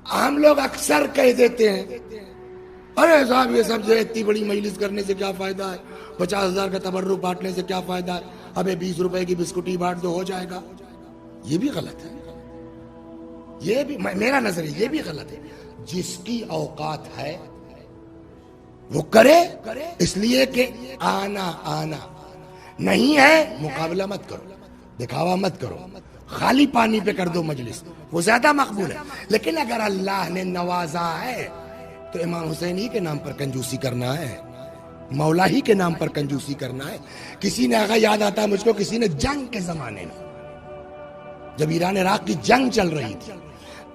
ہم لوگ اکثر کہہ دیتے ہیں ارے صاحب یہ سب جو ہے اتنی بڑی مجلس کرنے سے کیا فائدہ ہے، 50,000 کا تبرک بانٹنے سے کیا فائدہ ہے، ابے 20 روپے کی بسکٹی بانٹ دو ہو جائے گا۔ یہ بھی غلط ہے، یہ بھی میرا نظریہ یہ بھی غلط ہے۔ جس کی اوقات ہے وہ کرے، اس لیے کہ آنا نہیں ہے، مقابلہ مت کرو، دکھاوا مت کرو، خالی پانی پہ کر دو مجلس، وہ زیادہ مقبول ہے۔ لیکن اگر اللہ نے نوازا ہے تو امام حسین ہی کے نام پر کنجوسی کرنا ہے، مولا ہی کے نام پر کنجوسی کرنا ہے۔ کسی نے آگا یاد آتا ہے مجھ کو، کسی نے جنگ کے زمانے میں جب ایران عراق کی جنگ چل رہی تھی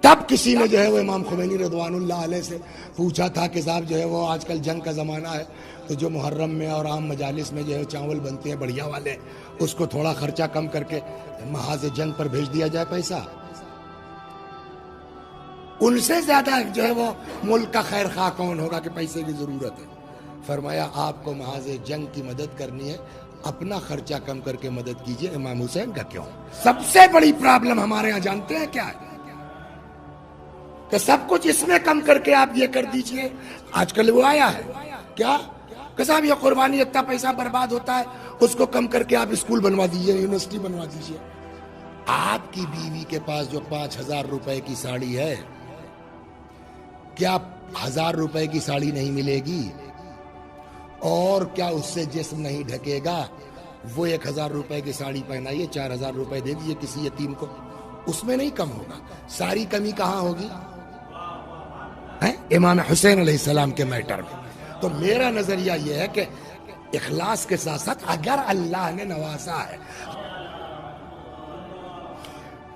تب کسی نے جو ہے وہ امام خمینی رضوان اللہ علیہ سے پوچھا تھا کہ صاحب جو ہے وہ آج کل جنگ کا زمانہ ہے تو جو محرم میں اور عام مجالس میں جو ہے چاول بنتے ہیں بڑھیا والے، اس کو تھوڑا خرچہ کم کر کے محاذ جنگ پر بھیج دیا جائے پیسہ۔ ان سے زیادہ جو ہے وہ ملک کا خیر خواہ کون ہوگا کہ پیسے کی ضرورت ہے؟ فرمایا آپ کو محاذ جنگ کی مدد کرنی ہے، اپنا خرچہ کم کر کے مدد کیجئے، امام حسین کا کیوں؟ سب سے بڑی پرابلم ہمارے یہاں جانتے ہیں کیا ہے؟ کہ سب کچھ اس میں کم کر کے آپ یہ کر دیجئے۔ آج کل وہ آیا ہے کیا کہ صاحب یہ قربانی اتنا پیسہ برباد ہوتا ہے، اس کو کم کر کے آپ اسکول بنوا دیجئے، یونیورسٹی بنوا دیجئے۔ آپ کی بیوی کے پاس جو 5,000 روپے کی ساڑی ہے، کیا 1,000 روپے کی ساڑی نہیں ملے گی؟ اور کیا اس سے جسم نہیں ڈھکے گا؟ وہ 1,000 روپے کی ساڑی پہنائیے، 4,000 روپے دے دیجئے کسی یتیم کو، اس میں نہیں کم ہوگا۔ ساری کمی کہاں ہوگی؟ امام حسین علیہ السلام کے میٹر میں۔ تو میرا نظریہ یہ ہے کہ اخلاص کے ساتھ ساتھ اگر اللہ نے نوازا ہے،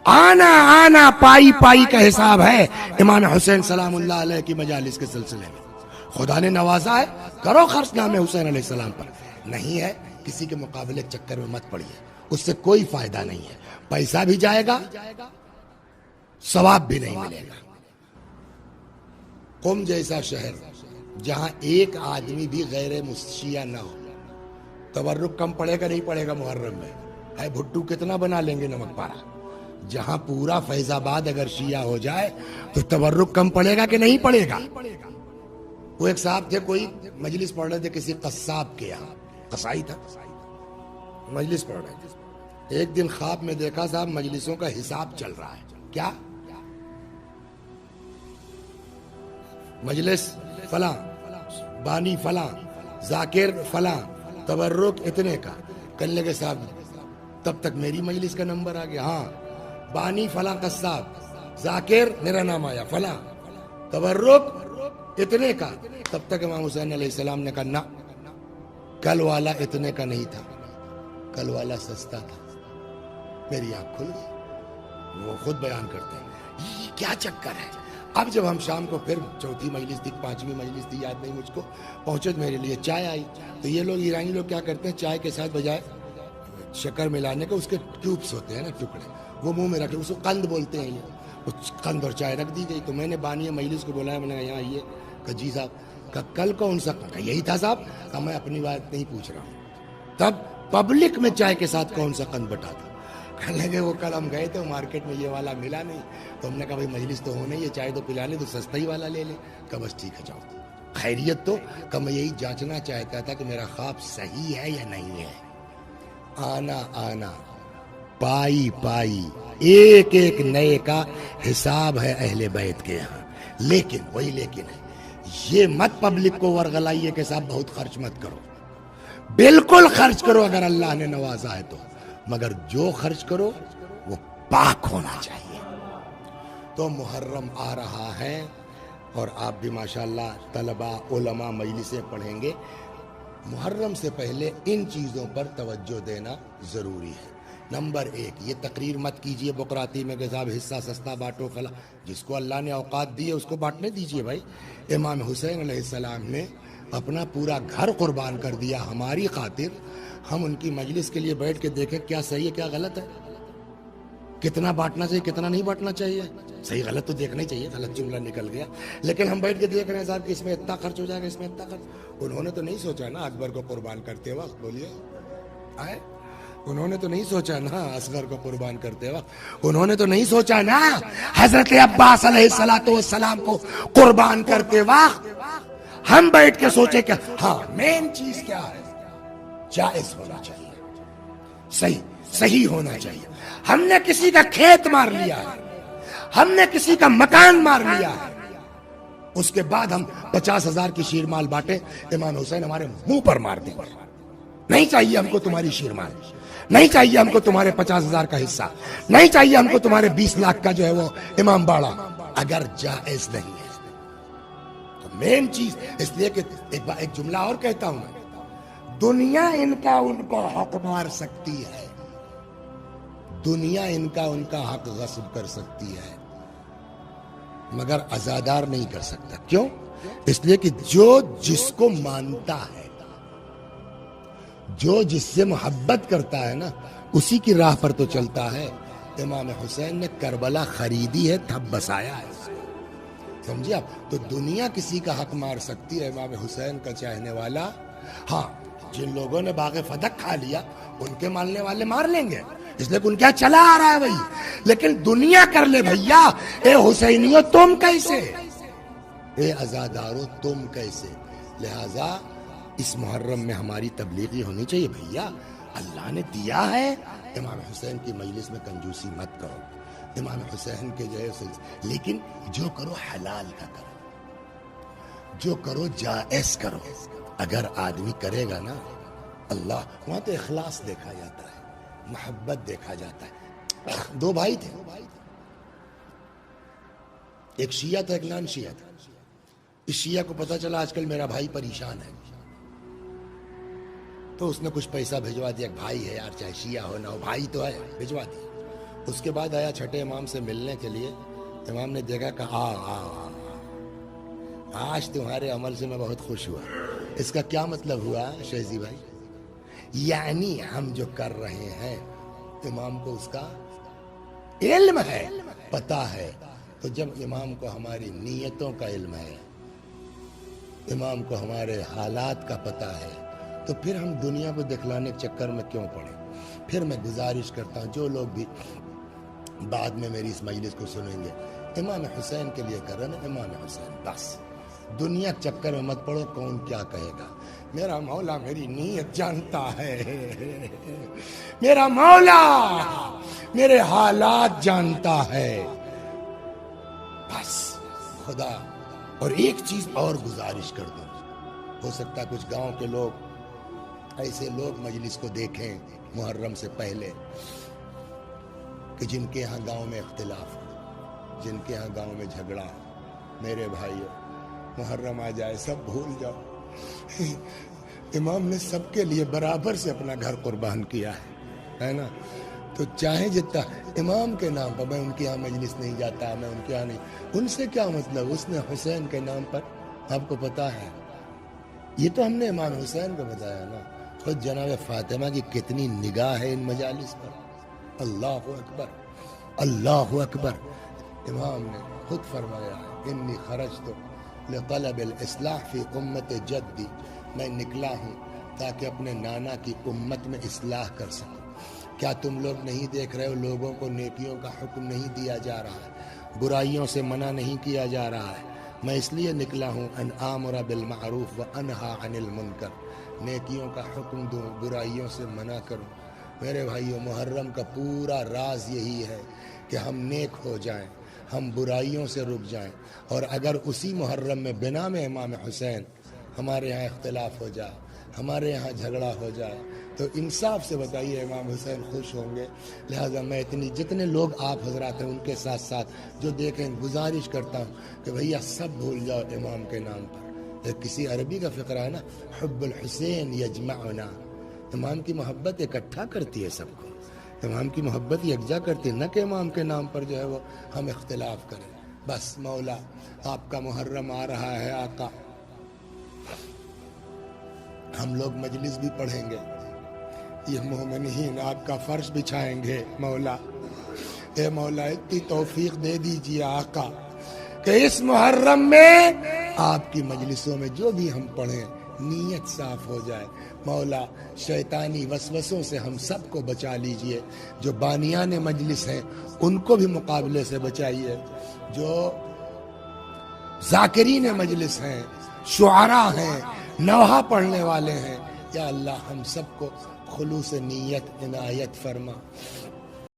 آنا پائی کا حساب ہے امام حسین سلام اللہ علیہ کی مجالس کے سلسلے میں۔ خدا نے نوازا ہے، کرو خرچ نام حسین علیہ السلام پر، نہیں ہے کسی کے مقابلے چکر میں مت پڑیے، اس سے کوئی فائدہ نہیں ہے، پیسہ بھی جائے گا، ثواب بھی نہیں ملے گا۔ قم جیسا شہر جہاں ایک آدمی بھی غیر شیعہ نہ ہو، تبرک کم پڑے گا نہیں پڑے گا محرم میں؟ ہے بھٹو کتنا بنا لیں گے نمک پارا؟ جہاں پورا فیض آباد اگر شیعہ ہو جائے تو تبرک کم پڑے گا کہ نہیں پڑے گا؟ وہ ایک صاحب تھے، کوئی مجلس پڑھ رہے تھے کسی قصاب کے یہاں، قصائی تھا، مجلس پڑھ رہے تھے۔ ایک دن خواب میں دیکھا صاحب مجلسوں کا حساب چل رہا ہے، کیا مجلس فلاں، بانی فلاں، ذاکر فلاں، تبرک اتنے کا۔ کہنے لگے صاحب تب تک میری مجلس کا نمبر آ گیا، ہاں بانی فلاں قصاب، ذاکر میرا نام آیا، فلاں تبرک اتنے کا۔ تب تک امام حسین علیہ السلام نے کہا نہ، کل والا اتنے کا نہیں تھا، کل والا سستا تھا۔ میری آنکھ کھل گئی۔ وہ خود بیان کرتے ہیں یہ کیا چکر ہے۔ اب جب ہم شام کو پھر چوتھی مجلس تھی، 5ویں مجلس تھی، یاد نہیں مجھ کو، پہنچے میرے لیے چائے آئی، تو یہ لوگ ایرانی لوگ کیا کرتے ہیں، چائے کے ساتھ بجائے شکر ملانے کے اس کے ٹیوبس ہوتے ہیں نا، ٹکڑے، وہ منہ میں رکھے، اس کو قند بولتے ہیں، یہ قند اور چائے رکھ دی گئی۔ تو میں نے بانی مجلس کو بلایا، میں نے کہا یہاں آئیے، کہ جی صاحب، کہ کل کون سا قند؟ یہی تھا صاحب، کہ میں اپنی بات نہیں پوچھ رہا ہوں، تب پبلک میں چائے کے ساتھ کون سا قند بٹا تھا؟ کہنے لگے وہ کل ہم گئے تھے مارکیٹ میں یہ والا ملا نہیں، تو ہم نے کہا بھائی مجلس تو ہونے، یہ چائے تو پلانے، تو سستا ہی والا لے لیں۔ کہ بس ٹھیک ہے جاؤ، خیریت تو؟ کہ میں یہی جانچنا چاہتا تھا کہ میرا خواب صحیح ہے یا نہیں ہے۔ آنا پائی ایک ایک نئے کا حساب ہے اہل بیت کے یہاں۔ لیکن وہی لیکن ہے، یہ مت پبلک کو ورغلائیے کہ صاحب بہت خرچ مت کرو، بالکل خرچ کرو اگر اللہ نے نوازا ہے تو، مگر جو خرچ کرو وہ پاک ہونا چاہیے۔ تو محرم آ رہا ہے اور آپ بھی ماشاءاللہ طلباء علماء مجلسیں پڑھیں گے، محرم سے پہلے ان چیزوں پر توجہ دینا ضروری ہے۔ نمبر 1، یہ تقریر مت کیجئے بقراتی میں کہ صاحب حصہ سستا بانٹو فلاں، جس کو اللہ نے اوقات دی ہے اس کو بانٹنے دیجئے بھائی۔ امام حسین علیہ السلام نے اپنا پورا گھر قربان کر دیا ہماری خاطر، ہم ان کی مجلس کے لیے بیٹھ کے دیکھیں کیا صحیح ہے کیا غلط ہے، کتنا بانٹنا چاہیے کتنا نہیں بانٹنا چاہیے۔ صحیح غلط تو دیکھنا ہی چاہیے، غلط جملہ نکل گیا، لیکن ہم بیٹھ کے دیکھ رہے ہیں صاحب کہ اس میں اتنا خرچ ہو جائے گا، اس میں اتنا خرچ۔ انہوں نے تو نہیں سوچا نا اکبر کو قربان کرتے وقت، بولیے آئے انہوں نے تو نہیں سوچا نا اصغر کو قربان کرتے وقت، انہوں نے تو نہیں سوچا نا حضرت عباس علیہ السلام کو قربان کرتے وقت ہم بیٹھ کے سوچے کہ ہاں مین چیز کیا ہے، جائز ہونا چاہیے، صحیح ہونا چاہیے۔ ہم نے کسی کا کھیت مار لیا ہے، ہم نے کسی کا مکان مار لیا ہے، اس کے بعد ہم 50,000 کی شیر مال بانٹے، امام حسین ہمارے منہ پر مار دیں، نہیں چاہیے ہم کو تمہاری شیر مال، نہیں چاہیے ہم کو تمہارے 50,000 کا حصہ، نہیں چاہیے ہم کو تمہارے 20 لاکھ کا جو ہے وہ امام باڑا، اگر جائز نہیں ہے تو مین چیز۔ اس لیے کہ ایک جملہ اور کہتا ہوں میں، دنیا ان کا حق مار سکتی ہے، دنیا ان کا حق غصب کر سکتی ہے، مگر عزادار نہیں کر سکتا۔ کیوں؟ اس لیے کہ جو جس کو مانتا ہے، جو جس سے محبت کرتا ہے نا، اسی کی راہ پر تو چلتا ہے۔ امام حسین نے کربلا خریدی ہے، تب بسایا ہے، سمجھے آپ؟ تو دنیا کسی کا حق مار سکتی ہے، امام حسین کا چاہنے والا، ہاں جن لوگوں نے باغ فدق کھا لیا ان کے ماننے والے مار لیں گے، اس لیے کہ ان کیا چلا آ رہا ہے وہی، لیکن دنیا کر لے بھیا، اے حسینیوں تم کیسے، اے عزادارو تم کیسے۔ لہذا اس محرم میں ہماری تبلیغی ہونی چاہیے، بھیا اللہ نے دیا ہے، امام حسین کی مجلس میں کنجوسی مت کرو، امام حسین کے جو ہے لیکن جو کرو حلال کا کرو، جو کرو جائز کرو۔ اگر آدمی کرے گا نا، اللہ وہاں تو اخلاص دیکھا جاتا ہے، محبت دیکھا جاتا ہے۔ دو بھائی تھے، ایک شیعہ تھا ایک نان شیعہ تھا۔ اس شیعہ کو پتا چلا آج کل میرا بھائی پریشان ہے، تو اس نے کچھ پیسہ بھیجوا دیا، بھائی ہے یار، چاہے شیعہ ہو نہ ہو بھائی تو ہے، بھیجوا دیا۔ اس کے بعد آیا چھٹے امام سے ملنے کے لیے، امام نے دیکھا کہا آج تمہارے عمل سے میں بہت خوش ہوا۔ اس کا کیا مطلب ہوا شہزی بھائی؟ یعنی ہم جو کر رہے ہیں امام کو اس کا علم ہے، پتہ ہے۔ تو جب امام کو ہماری نیتوں کا علم ہے، امام کو ہمارے حالات کا پتہ ہے، تو پھر ہم دنیا کو دکھلانے کے چکر میں کیوں پڑیں؟ پھر میں گزارش کرتا ہوں جو لوگ بھی بعد میں میری اس مجلس کو سنیں گے، امام حسین کے لیے کر رہے نا، امام حسین بس، دنیا کے چکر میں مت پڑو کون کیا کہے گا۔ میرا مولا میری نیت جانتا ہے، میرا مولا میرے حالات جانتا ہے، بس خدا۔ اور ایک چیز اور گزارش کر دوں، ہو سکتا ہے کچھ گاؤں کے لوگ، ایسے لوگ مجلس کو دیکھیں محرم سے پہلے کہ جن کے ہاں گاؤں میں اختلاف ہو، جن کے ہاں گاؤں میں جھگڑا ہو، میرے بھائیو محرم آ جائے سب بھول جاؤ، امام نے سب کے لیے برابر سے اپنا گھر قربان کیا ہے نا؟ تو چاہے جتنا امام کے نام پر، میں ان کے ہاں مجلس نہیں جاتا، میں ان کے ہاں نہیں، ان سے کیا مطلب؟ اس نے حسین کے نام پر، آپ کو پتا ہے یہ تو ہم نے امام حسین کو بتایا نا، خود جناب فاطمہ کی کتنی نگاہ ہے ان مجالس پر، اللہ اکبر اللہ اکبر۔ امام نے خود فرمایا انی خرجت لطلب الاصلاح فی امت جدی، میں نکلا ہوں تاکہ اپنے نانا کی امت میں اصلاح کر سکوں۔ کیا تم لوگ نہیں دیکھ رہے ہو لوگوں کو نیکیوں کا حکم نہیں دیا جا رہا ہے، برائیوں سے منع نہیں کیا جا رہا ہے؟ میں اس لیے نکلا ہوں ان آمر بالمعروف و انہا عن المنکر، نیکیوں کا حکم دوں، برائیوں سے منع کروں۔ میرے بھائیو محرم کا پورا راز یہی ہے کہ ہم نیک ہو جائیں، ہم برائیوں سے رک جائیں، اور اگر اسی محرم میں بنا میں امام حسین ہمارے یہاں اختلاف ہو جائے، ہمارے یہاں جھگڑا ہو جائے، تو انصاف سے بتائیے امام حسین خوش ہوں گے؟ لہٰذا میں جتنے لوگ آپ حضرات ہیں ان کے ساتھ ساتھ جو دیکھیں گزارش کرتا ہوں کہ بھیا سب بھول جاؤ امام کے نام پر۔ کسی عربی کا فقرہ ہے نا، حب الحسین یجمعنا، امام کی محبت اکٹھا کرتی ہے سب کو، امام کی محبت یکجا کرتی ہے، نہ کہ امام کے نام پر جو ہے وہ ہم اختلاف کریں۔ بس مولا آپ کا محرم آ رہا ہے آقا، ہم لوگ مجلس بھی پڑھیں گے، یہ مومنین آپ کا فرش بچھائیں گے، مولا اے مولا اتنی توفیق دے دیجیے آقا کہ اس محرم میں آپ کی مجلسوں میں جو بھی ہم پڑھیں نیت صاف ہو جائے۔ مولا شیطانی وسوسوں سے ہم سب کو بچا لیجئے، جو بانیان مجلس ہیں ان کو بھی مقابلے سے بچائیے، جو ذاکرین مجلس ہیں، شعراء ہیں، نوحہ پڑھنے والے ہیں، یا اللہ ہم سب کو خلوص نیت عنایت فرما۔